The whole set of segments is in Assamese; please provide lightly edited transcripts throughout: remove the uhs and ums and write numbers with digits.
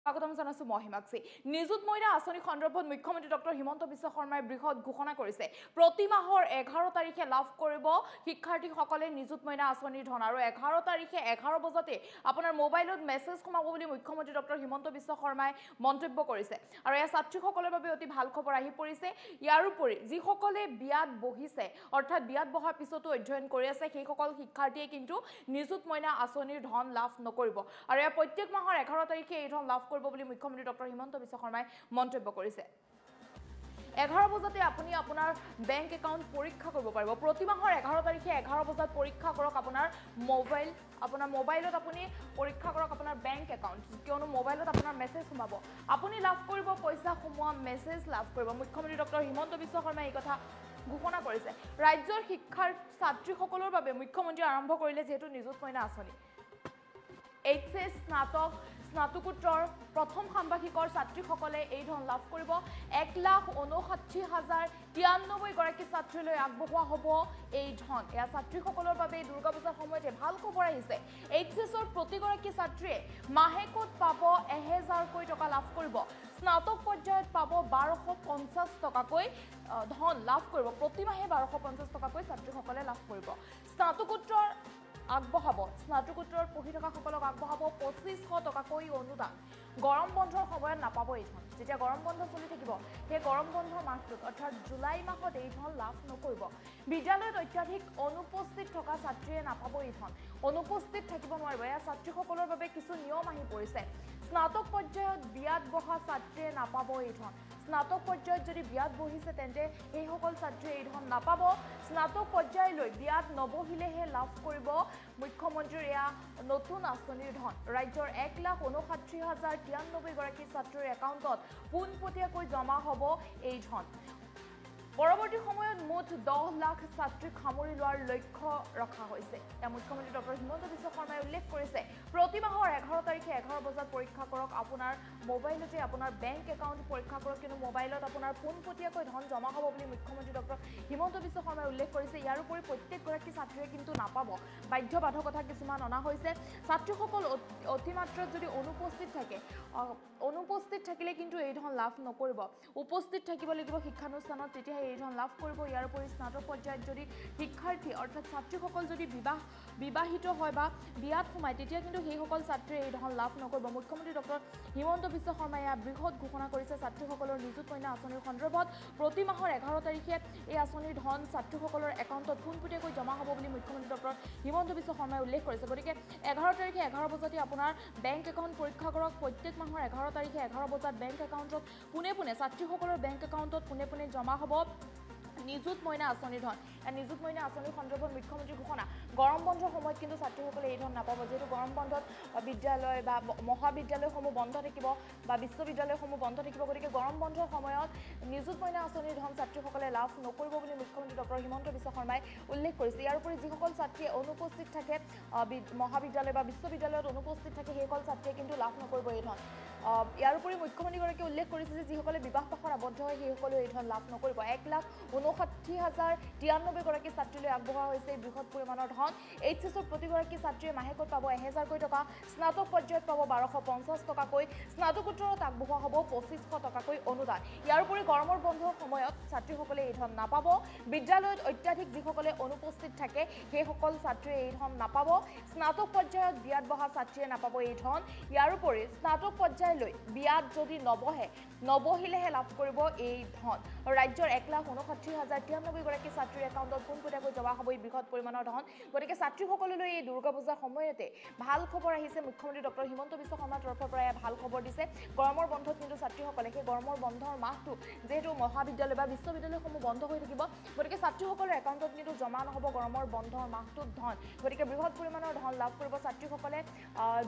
স্বাগতম জানাইছো মহিমাক্ষী নিযুত মইনা আঁচনি সন্দৰ্ভত মুখ্যমন্ত্ৰী ডক্টৰ হিমন্ত বিশ্ব শৰ্মাই বৃহৎ ঘোষণা কৰিছে প্ৰতি মাহৰ 11 তাৰিখে লাভ কৰিব শিক্ষাৰ্থীসকলে নিযুত মইনা আঁচনিৰ ধন আৰু 11 তাৰিখে 11 বজাতে আপোনাৰ মোবাইলত মেছেজ সোমাব বুলি মুখ্যমন্ত্ৰী ডক্টৰ হিমন্ত বিশ্ব শৰ্মাই মন্তব্য কৰিছে আৰু এই ছাত্ৰীসকলৰ বাবে অতি ভাল খবৰ আহি পৰিছে ইয়াৰ উপৰি যিসকলে বিয়াত বহিছে অৰ্থাৎ বিয়াত বহাৰ পিছতো অধ্যয়ন কৰি আছে সেইসকল শিক্ষাৰ্থীয়ে কিন্তু নিযুত মইনা আঁচনিৰ ধন লাভ নকৰিব আৰু এই প্ৰত্যেক মাহৰ 11 তাৰিখে এই ধন লাভ কৰিব বুলি মুখ্যমন্ত্ৰী ডক্টৰ হিমন্ত বিশ্ব শৰ্মাই মন্তব্য কৰিছে 11 বজাতে আপুনি আপোনাৰ বেংক একাউণ্ট পৰীক্ষা কৰিব পাৰিব প্ৰতি মাহৰ 11 তাৰিখে 11 বজাত পৰীক্ষা কৰক আপোনাৰ মোবাইলত আপুনি পৰীক্ষা কৰক আপোনাৰ বেংক একাউণ্ট কিয়নো মোবাইলত আপোনাৰ মেছেজ সোমাব আপুনি লাভ কৰিব পইচা সোমোৱা মেছেজ লাভ কৰিব মুখ্যমন্ত্ৰী ডক্টৰ হিমন্ত বিশ্ব শৰ্মাই এই কথা ঘোষণা কৰিছে ৰাজ্যৰ শিক্ষাৰ ছাত্ৰীসকলৰ বাবে মুখ্যমন্ত্ৰী আৰম্ভ কৰিলে যেহেতু নিযুত মইনা আঁচনি এইচএছ স্নাতকোত্তৰ প্ৰথম ষান্মাসিকৰ ছাত্ৰীসকলে এই ধন লাভ কৰিব 1,59,093 গৰাকী ছাত্ৰীলৈ আগবঢ়োৱা হ'ব এই ধন এয়া ছাত্ৰীসকলৰ বাবে দুৰ্গা পূজাৰ সময়তে ভাল খবৰ আহিছে এইচএছৰ প্ৰতিগৰাকী ছাত্ৰীয়ে মাহেকত পাব 1000কৈ টকা লাভ কৰিব স্নাতক পৰ্যায়ত পাব 1250 টকাকৈ ধন লাভ কৰিব প্ৰতি মাহে 1250 টকাকৈ ছাত্ৰীসকলে লাভ কৰিব স্নাতকোত্তৰ আগবঢ়াব স্নাতকোত্তৰত পঢ়ি থকা সকলক আগবঢ়াব 2500 টকাকৈ অনুদান গৰম বন্ধৰ সময়ত নাপাব এই ধন যেতিয়া গৰম বন্ধ চলি থাকিব সেই গৰম বন্ধৰ মাহটোত অৰ্থাৎ জুলাই মাহত এই ধন লাভ নকৰিব বিদ্যালয়ত অত্যাধিক অনুপস্থিত থকা ছাত্ৰীয়ে নাপাব এই ধন অনুপস্থিত থাকিব নোৱাৰিব এয়া ছাত্ৰীসকলৰ বাবে কিছু নিয়ম আহি পৰিছে স্নাতক পৰ্যায়ত বিয়াত বহা ছাত্ৰীয়ে নাপাব এই ধন স্নাতক পৰ্যায়ত যদি বিয়াত বহিছে তেন্তে এইসকল ছাত্ৰীয়ে এই ধন নাপাব স্নাতক পৰ্যায়লৈ বিয়াত নবহিলেহে লাভ কৰিব মুখ্যমন্ত্ৰীৰ এয়া নতুন আঁচনিৰ ধন ৰাজ্যৰ 1,59,093 গৰাকী ছাত্ৰীৰ একাউণ্টত পোনপটীয়াকৈ জমা হ'ব এই ধন পৰৱৰ্তী সময়ত মুঠ 10 লাখ ছাত্ৰীক সামৰি লোৱাৰ লক্ষ্য ৰখা হৈছে মুখ্যমন্ত্ৰী ডক্টৰ হিমন্ত বিশ্ব শৰ্মাই উল্লেখ কৰিছে প্ৰতি মাহৰ 11 তাৰিখে 11 বজাত পৰীক্ষা কৰক আপোনাৰ মোবাইলতে আপোনাৰ বেংক একাউণ্ট পৰীক্ষা কৰক কিন্তু মোবাইলত আপোনাৰ পোনপটীয়াকৈ ধন জমা হ'ব বুলি মুখ্যমন্ত্ৰী ডক্টৰ হিমন্ত বিশ্ব শৰ্মাই উল্লেখ কৰিছে ইয়াৰ উপৰি প্ৰত্যেকগৰাকী ছাত্ৰীয়ে কিন্তু নাপাব বাধ্যবাধকতা কিছুমান অনা হৈছে ছাত্ৰীসকল অতিমাত্ৰাত যদি অনুপস্থিত থাকিলে কিন্তু এই ধন লাভ নকৰিব উপস্থিত থাকিব লাগিব শিক্ষানুষ্ঠানত তেতিয়া এই ধন লাভ কৰিব ইয়াৰ উপৰি স্নাতক পৰ্যায়ত যদি শিক্ষাৰ্থী অৰ্থাৎ ছাত্ৰীসকল যদি বিবাহিত হয় বা বিয়াত সোমায় তেতিয়া কিন্তু সেইসকল ছাত্ৰীয়ে এই ধন লাভ নকৰিব মুখ্যমন্ত্ৰী ডক্টৰ হিমন্ত বিশ্ব শৰ্মাই বৃহৎ ঘোষণা কৰিছে ছাত্ৰীসকলৰ নিযুত মইনা আঁচনিৰ সন্দৰ্ভত প্ৰতি মাহৰ 11 তাৰিখে এই আঁচনিৰ ধন ছাত্ৰীসকলৰ একাউণ্টত পোনপটীয়াকৈ জমা হ'ব বুলি মুখ্যমন্ত্ৰী ডক্টৰ হিমন্ত বিশ্ব শৰ্মাই উল্লেখ কৰিছে গতিকে 11 তাৰিখে 11 বজাতে আপোনাৰ বেংক একাউণ্ট পৰীক্ষা কৰক প্ৰত্যেক মাহৰ 11 তাৰিখে 11 বজাত বেংক একাউণ্টত পোনে ছাত্ৰীসকলৰ বেংক একাউণ্টত পোনে জমা হ'ব নিযুত মইনা আঁচনিৰ ধন নিযুত মইনা আঁচনিৰ সন্দৰ্ভত মুখ্যমন্ত্ৰী ঘোষণা গৰম বন্ধৰ সময়ত কিন্তু ছাত্ৰীসকলে এই ধন নাপাব যেহেতু গৰম বন্ধত বিদ্যালয় বা মহাবিদ্যালয়সমূহ বন্ধ থাকিব বা বিশ্ববিদ্যালয়সমূহ বন্ধ থাকিব গতিকে গৰম বন্ধৰ সময়ত নিযুত মইনা আঁচনিৰ ধন ছাত্ৰীসকলে লাভ নকৰিব বুলি মুখ্যমন্ত্ৰী ডক্টৰ হিমন্ত বিশ্ব শৰ্মাই উল্লেখ কৰিছে ইয়াৰ উপৰি যিসকল ছাত্ৰীয়ে অনুপস্থিত থাকে মহাবিদ্যালয় বা বিশ্ববিদ্যালয়ত অনুপস্থিত থাকে সেইসকল ছাত্ৰীয়ে কিন্তু লাভ নকৰিব এই ধন ইয়াৰ উপৰি মুখ্যমন্ত্ৰীগৰাকীয়ে উল্লেখ কৰিছে যে যিসকলে বিবাহ পাশত আবদ্ধ হয় সেইসকলেও এই ধন লাভ নকৰিব 1,59,093 গৰাকী ছাত্ৰীলৈ আগবঢ়োৱা হৈছে বৃহৎ পৰিমাণৰ ধন এইচএছৰ প্ৰতিগৰাকী ছাত্ৰীয়ে মাহেকত পাব 1000কৈ টকা স্নাতক পৰ্যায়ত পাব 1250 টকাকৈ স্নাতকোত্তৰত আগবঢ়োৱা হ'ব 2500 টকাকৈ অনুদান ইয়াৰ উপৰি গৰমৰ বন্ধৰ সময়ত ছাত্ৰীসকলে এই ধন নাপাব বিদ্যালয়ত অত্যাধিক যিসকলে অনুপস্থিত থাকে সেইসকল ছাত্ৰীয়ে এই ধন নাপাব স্নাতক পৰ্যায়ত বিয়াত বহা ছাত্ৰীয়ে নাপাব এই ধন ইয়াৰ উপৰি স্নাতক পৰ্যায়লৈ বিয়াত যদি নবহিলেহে লাভ কৰিব এই ধন ৰাজ্যৰ 1,59,093 গৰাকী ছাত্ৰীৰ একাউণ্টত পোনপটীয়াকৈ জমা হ'ব এই বৃহৎ পৰিমাণৰ ধন গতিকে ছাত্ৰীসকললৈ এই দুৰ্গা পূজাৰ সময়তে ভাল খবৰ আহিছে মুখ্যমন্ত্ৰী ডক্টৰ হিমন্ত বিশ্ব শৰ্মাৰ তৰফৰ পৰা ভাল খবৰ দিছে গৰমৰ বন্ধত কিন্তু ছাত্ৰীসকলে সেই গৰমৰ বন্ধৰ মাহটো যিহেতু মহাবিদ্যালয় বা বিশ্ববিদ্যালয়সমূহ বন্ধ হৈ থাকিব গতিকে ছাত্ৰীসকলৰ একাউণ্টত কিন্তু জমা নহ'ব গৰমৰ বন্ধৰ মাহটোত ধন গতিকে বৃহৎ পৰিমাণৰ ধন লাভ কৰিব ছাত্ৰীসকলে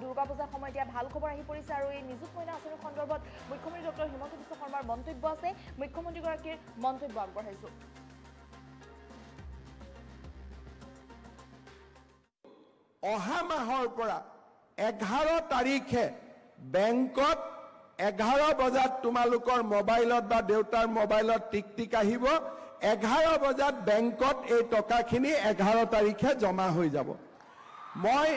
দুৰ্গা পূজাৰ সময়ত ভাল খবৰ আহি পৰিছে আৰু এই নিযুত মইনা আঁচনিৰ সন্দৰ্ভত মুখ্যমন্ত্ৰী ডক্টৰ হিমন্ত বিশ্ব শৰ্মাৰ মন্তব্য আছে মুখ্যমন্ত্ৰীগৰাকীৰ মন্তব্য আগবঢ়াইছো অহা মাহৰ পৰা 11 তাৰিখে বেংকত 11 বজাত তোমালোকৰ মোবাইলত বা দেউতাৰ মোবাইলত টিক আহিব 11 বজাত বেংকত এই টকাখিনি 11 তাৰিখে জমা হৈ যাব মই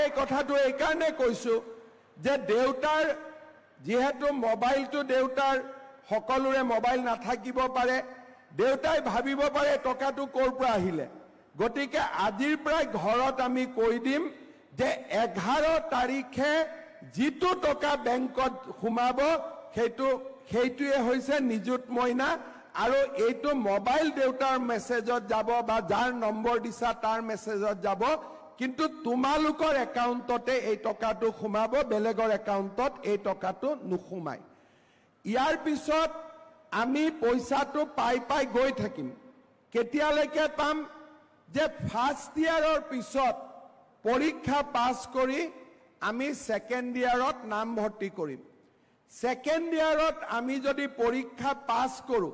এই কথাটো এই কাৰণে কৈছো যে দেউতাৰ যেহেতু মোবাইলটো দেউতাৰ সকলোৰে মোবাইল নাথাকিব পাৰে দেউতাই ভাবিব পাৰে টকাটো ক'ৰ পৰা আহিলে গতিকে আজিৰ পৰাই ঘৰত আমি কৈ দিম যে 11 তাৰিখে যিটো টকা বেংকত সোমাব সেইটোৱে হৈছে নিযুত মইনা আৰু এইটো মোবাইল দেউতাৰ মেছেজত যাব বা যাৰ নম্বৰ দিছা তাৰ মেছেজত যাব কিন্তু তোমালোকৰ একাউণ্টতে এই টকাটো সোমাব বেলেগৰ একাউণ্টত এই টকাটো নুসুমাই ইয়াৰ পিছত আমি পইচাটো পাই গৈ থাকিম কেতিয়ালৈকে পাম যে ফাৰ্স্ট ইয়াৰৰ পিছত পৰীক্ষা পাছ কৰি আমি সেকেন্ড ইয়াৰত নাম ভৰ্তি কৰিম সেকেন্ড ইয়াৰত আমি যদি পৰীক্ষা পাছ কৰো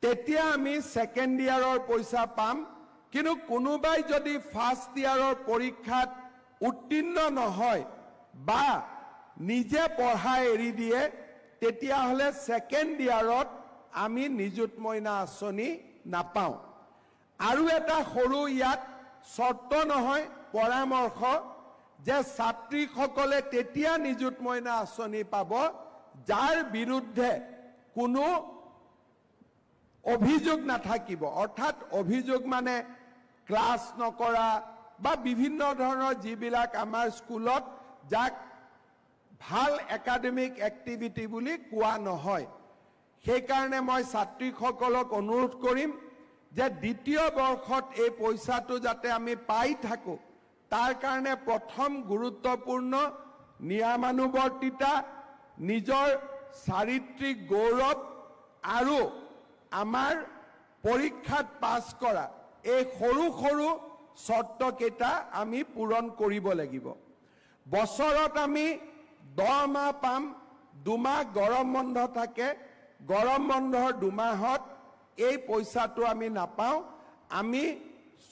তেতিয়া আমি সেকেন্ড ইয়াৰৰ পইচা পাম কিন্তু কোনোবাই যদি ফাৰ্স্ট ইয়াৰৰ পৰীক্ষাত উত্তীৰ্ণ নহয় বা নিজে পঢ়া এৰি দিয়ে তেতিয়া হলে সেকেন্ড ইয়াৰত আমি নিযুত মইনা আঁচনি নাপাও আৰু এটা সৰু ইয়াত শৰ্ত নহয় পৰামৰ্শ যে ছাত্ৰীসকলে তেতিয়া নিযুত মইনা আঁচনি পাব যাৰ বিৰুদ্ধে কোনো অভিযোগ নাথাকিব অৰ্থাৎ অভিযোগ মানে ক্লাছ নকৰা বা বিভিন্ন ধৰণৰ যিবিলাক আমাৰ স্কুলত যাক ভাল একাডেমিক এক্টিভিটি বুলি কোৱা নহয় সেই কাৰণে মই ছাত্ৰীসকলক অনুৰোধ কৰিম যে দ্বিতীয় বৰ্ষত এই পইচাটো যাতে আমি পাই থাকো তাৰ কাৰণে প্ৰথম গুৰুত্বপূৰ্ণ নিয়মানুৱৰ্তিতা নিজৰ চাৰিত্ৰিক গৌৰৱ আৰু আমাৰ পৰীক্ষাত পাছ কৰা এই সৰু সৰু শৰ্তকেইটা আমি পূৰণ কৰিব লাগিব বছৰত আমি 10 মাহ পাম 2 মাহ গৰম বন্ধ থাকে গৰম বন্ধৰ 2 মাহত এই পইচাটো আমি নাপাওঁ আমি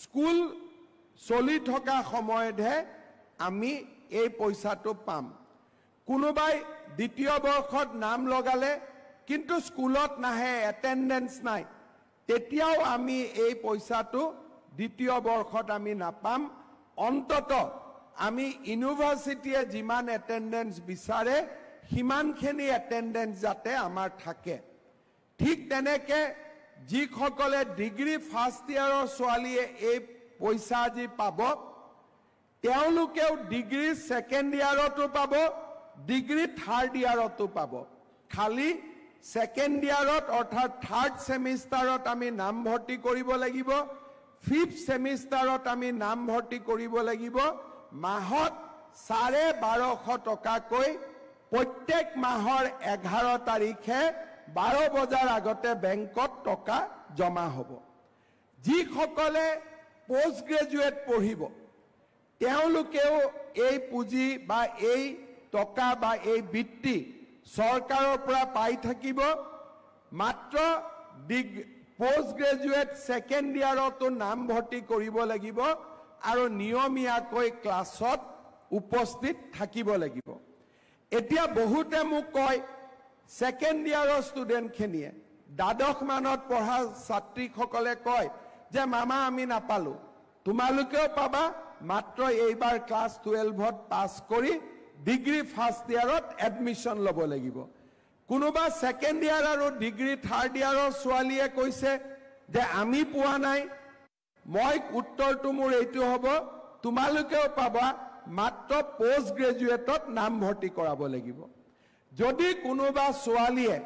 স্কুল চলি থকা সময়তহে আমি এই পইচাটো পাম কোনোবাই দ্বিতীয় বৰ্ষত নাম লগালে কিন্তু স্কুলত নাহে এটেন্ডেন্স নাই তেতিয়াও আমি এই পইচাটো দ্বিতীয় বৰ্ষত আমি নাপাম অন্তত আমি ইউনিভাৰ্সিটিয়ে যিমান এটেন্ডেন্স বিচাৰে হিমানখিনি এটেন্ডেন্স যাতে আমাৰ থাকে ঠিক তেনেকে যিসকলে ডিগ্ৰী ফাৰ্স্ট ইয়াৰৰ ছোৱালীয়ে এই পইচা যি পাব তেওঁলোকেও ডিগ্ৰী সেকেন্ড ইয়াৰতো পাব ডিগ্ৰী থাৰ্ড ইয়াৰতো পাব খালি সেকেন্ড ইয়াৰত অৰ্থাৎ থাৰ্ড সেমিষ্টাৰত আমি নাম ভৰ্তি কৰিব লাগিব ফিফথ সেমিষ্টাৰত আমি নাম ভৰ্তি কৰিব লাগিব মাহত 1250 টকাকৈ প্ৰত্যেক মাহৰ 11 তাৰিখে 12 বজাৰ আগতে বেংকত টকা জমা হ'ব যিসকলে পোষ্ট গ্ৰেজুৱেট পঢ়িব তেওঁলোকেও এই পুঁজি বা এই টকা বা এই বৃত্তি চৰকাৰৰ পৰা পাই থাকিব মাত্ৰ পোষ্ট গ্ৰেজুৱেট সেকেন্ড ইয়াৰতো নাম ভৰ্তি কৰিব লাগিব আৰু নিয়মীয়াকৈ ক্লাছত উপস্থিত থাকিব লাগিব এতিয়া বহুতে মোক কয় সেকেন্ড ইয়াৰৰ ষ্টুডেণ্টখিনিয়ে দ্বাদশ মানত পঢ়া ছাত্ৰীসকলে কয় যে মামা আমি নাপালো তোমালোকেও পাবা মাত্ৰ এইবাৰ ক্লাছ 12ত পাছ কৰি ডিগ্ৰী ফাৰ্স্ট ইয়াৰত এডমিশন ল'ব লাগিব কোনোবা সেকেন্ড ইয়াৰ আৰু ডিগ্ৰী থাৰ্ড ইয়াৰৰ ছোৱালীয়ে কৈছে যে আমি পোৱা নাই মই উত্তৰটো মোৰ এইটো হ'ব তোমালোকেও পাবা মাত্ৰ পোষ্ট গ্ৰেজুৱেটত নাম ভৰ্তি কৰাব লাগিব যদি কোনোবা ছোৱালীয়ে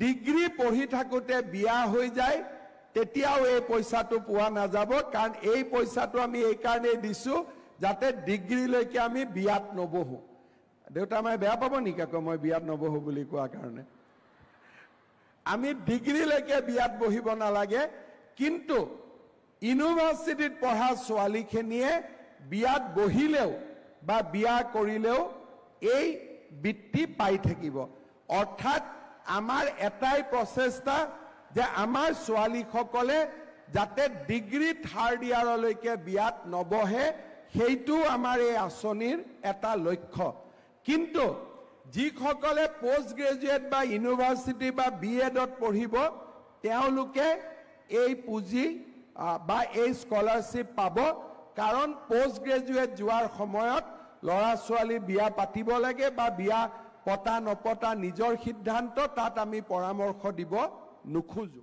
ডিগ্ৰী পঢ়ি থাকোতে বিয়া হৈ যায় তেতিয়াও এই পইচাটো পোৱা নাযাব কাৰণ এই পইচাটো আমি এই কাৰণে দিছো যাতে ডিগ্ৰী লৈকে আমি বিয়াত নবহো দেউতা মই বেয়া পাব নেকি আকৌ মই বিয়াত নবহো বুলি কোৱা কাৰণে আমি ডিগ্ৰী লৈকে বিয়াত বহিব নালাগে কিন্তু ইউনিভাৰ্সিটিত পঢ়া ছোৱালীখিনিয়ে বিয়াত বহিলেও বা বিয়া কৰিলেও এই বৃত্তি পাই থাকিব অৰ্থাৎ আমাৰ এটাই প্ৰচেষ্টা যে আমাৰ ছোৱালীসকলে যাতে ডিগ্ৰী থাৰ্ড ইয়াৰলৈকে বিয়াত নবহে সেইটো আমাৰ এই আঁচনিৰ এটা লক্ষ্য কিন্তু যিসকলে পোষ্ট গ্ৰেজুৱেট বা ইউনিভাৰ্সিটি বা বিএডত পঢ়িব তেওঁলোকে এই পুঁজি বা এই স্কলাৰশ্বিপ পাব কাৰণ পোষ্ট গ্ৰেজুৱেট যোৱাৰ সময়ত ল'ৰা ছোৱালী বিয়া পাতিব লাগে বা বিয়া পতা নপতা নিজৰ সিদ্ধান্ত, তাত আমি পৰামৰ্শ দিব নোখোজো।